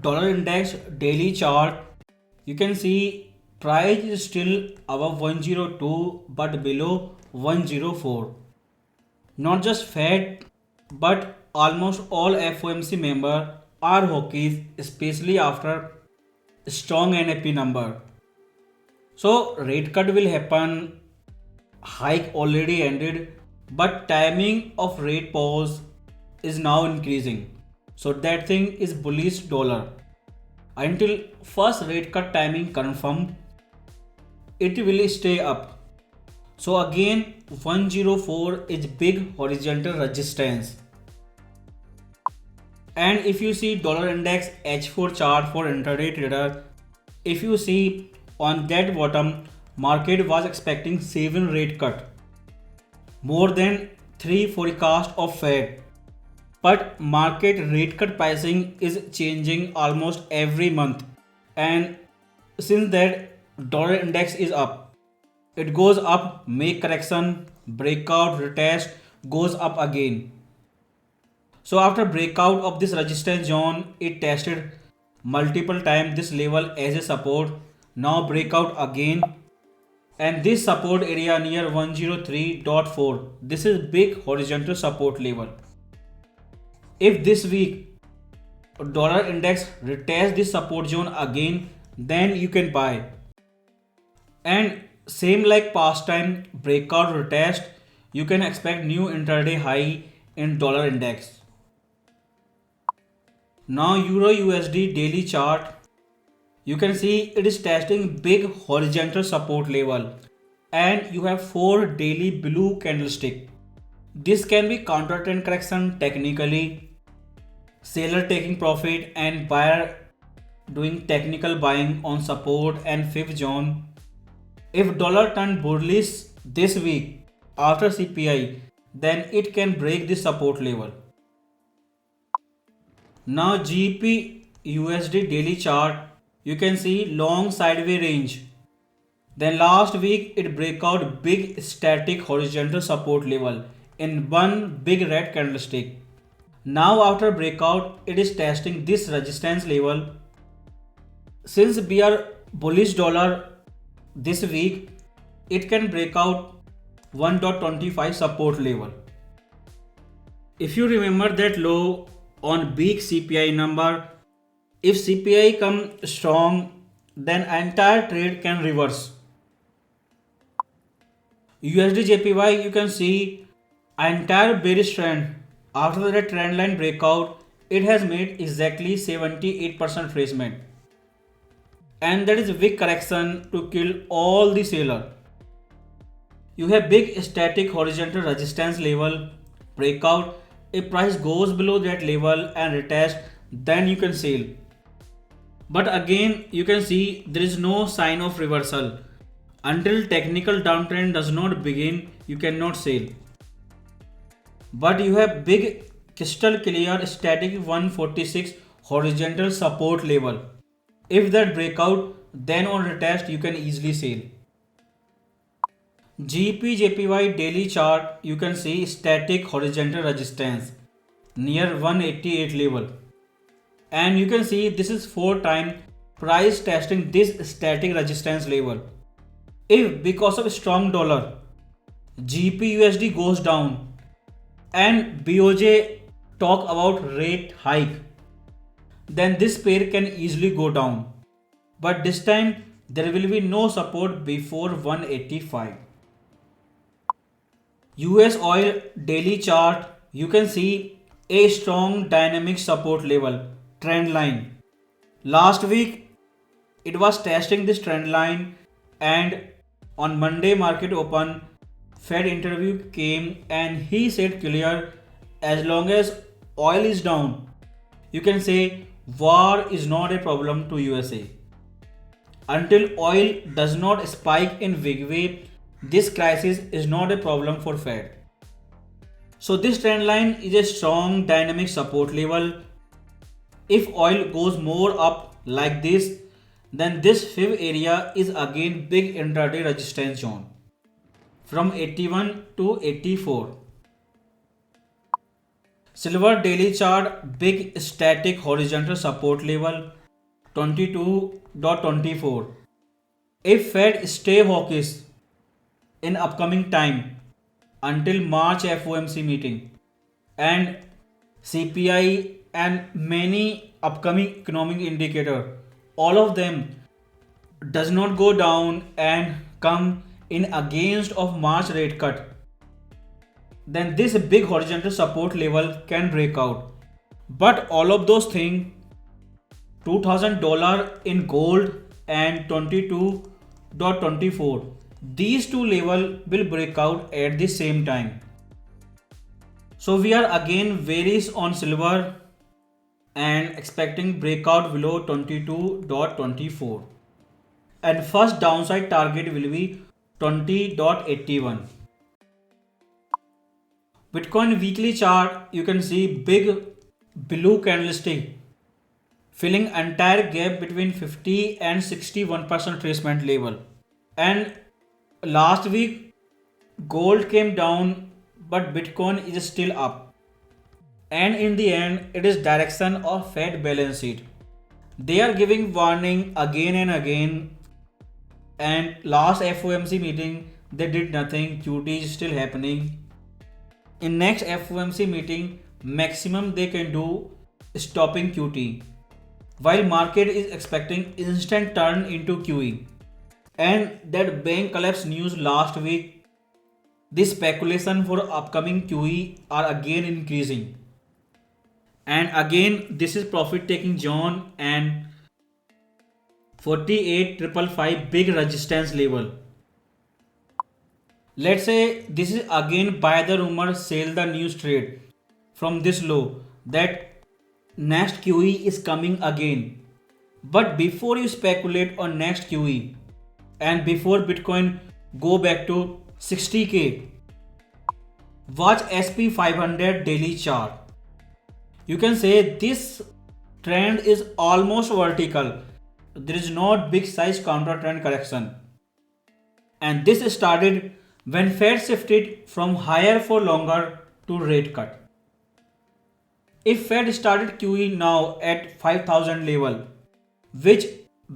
dollar index daily chart, you can see price is still above 102 but below 104. Not just Fed but almost all FOMC members are hawkish, especially after strong NAP number. So rate cut will happen, hike already ended, but timing of rate pause is now increasing. So that thing is bullish dollar. Until first rate cut timing confirmed, it will stay up. So again 104 is big horizontal resistance. And if you see dollar index H4 chart for intraday trader, if you see on that bottom, market was expecting 7 rate cut, more than 3 forecast of Fed. But market rate cut pricing is changing almost every month, and since that dollar index is up, it goes up, make correction, breakout, retest, goes up again. So after breakout of this resistance zone, it tested multiple times this level as a support. Now breakout again, and this support area near 103.4. This is big horizontal support level. If this week dollar index retests this support zone again, then you can buy. And same like past time breakout retest, you can expect new intraday high in dollar index. Now Euro USD daily chart, you can see it is testing big horizontal support level, and you have 4 daily blue candlestick. This can be counter trend correction technically, seller taking profit and buyer doing technical buying on support and fifth zone. If dollar turn bullish this week after CPI, then it can break this support level. Now GBP USD daily chart, you can see long sideways range. Then last week it break out big static horizontal support level in one big red candlestick. Now after breakout it is testing this resistance level. Since we are bullish dollar this week, it can break out 1.25 support level. If you remember that low on big CPI number, if CPI come strong, then entire trade can reverse. USD JPY, you can see entire bearish trend. After the trend line breakout, it has made exactly 78% retracement, and that is a big correction to kill all the seller. You have big static horizontal resistance level breakout. If price goes below that level and retest, then you can sell. But again you can see there is no sign of reversal. Until technical downtrend does not begin, you cannot sell. But you have big crystal clear static 146 horizontal support level. If that breakout, then on retest you can easily sell. GBP JPY daily chart, you can see static horizontal resistance near 188 level, and you can see this is 4 times price testing this static resistance level. If because of strong dollar GBP USD goes down and BOJ talk about rate hike, then this pair can easily go down. But this time there will be no support before 185. US oil daily chart, you can see a strong dynamic support level trend line. Last week it was testing this trend line, and on Monday market open, Fed interview came and he said clear, as long as oil is down, you can say war is not a problem to USA. Until oil does not spike in big way, this crisis is not a problem for Fed. So this trend line is a strong dynamic support level. If oil goes more up like this, then this fifth area is again big intraday resistance zone from 81 to 84. Silver daily chart, big static horizontal support level 22.24. If Fed stay hawkish in upcoming time until March FOMC meeting and CPI and many upcoming economic indicator, all of them does not go down and come in against of March rate cut, then this big horizontal support level can break out. But all of those things, $2,000 in gold and 22.24, these two level will break out at the same time. So we are again bearish on silver and expecting breakout below 22.24. And first downside target will be 20.81. Bitcoin weekly chart, you can see big blue candlestick filling entire gap between 50 and 61% retracement level. And last week gold came down but Bitcoin is still up. And in the end it is direction of Fed balance sheet. They are giving warning again and again, and last FOMC meeting they did nothing, QT is still happening. In next FOMC meeting maximum they can do stopping QT, while market is expecting instant turn into QE. And that bank collapse news last week, this speculation for upcoming QE are again increasing. And again this is profit taking zone and 48,555 big resistance level. Let's say this is again buy the rumor, sell the news trade from this low that next QE is coming again. But before you speculate on next QE and before Bitcoin go back to 60k, watch SP500 daily chart. You can say this trend is almost vertical. There is not big size counter trend correction. And this started when Fed shifted from higher for longer to rate cut. If Fed started QE now at 5,000 level, which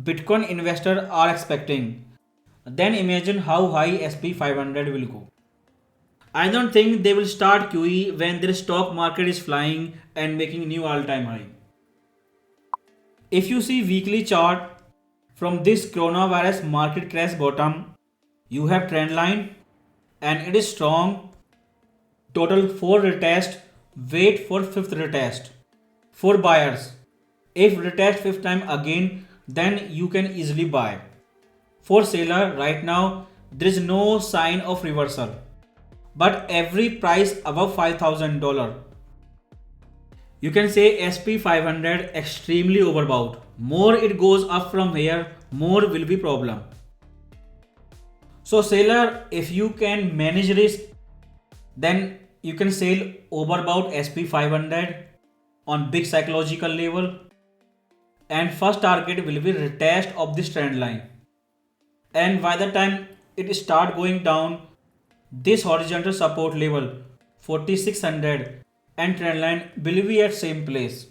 Bitcoin investors are expecting, then imagine how high SP500 will go. I don't think they will start QE when their stock market is flying and making new all-time high. If you see weekly chart from this coronavirus market crash bottom, you have trend line and it is strong. Total 4 retest, wait for 5th retest. For buyers, if retest 5th time again, then you can easily buy. For seller, right now there is no sign of reversal, but every price above $5,000, you can say SP500 extremely overbought. More it goes up from here, more will be problem. So seller, if you can manage risk, then you can sell overbought SP500 on big psychological level, and first target will be retest of this trend line. And by the time it start going down, this horizontal support level 4600 and trend line will be at same place.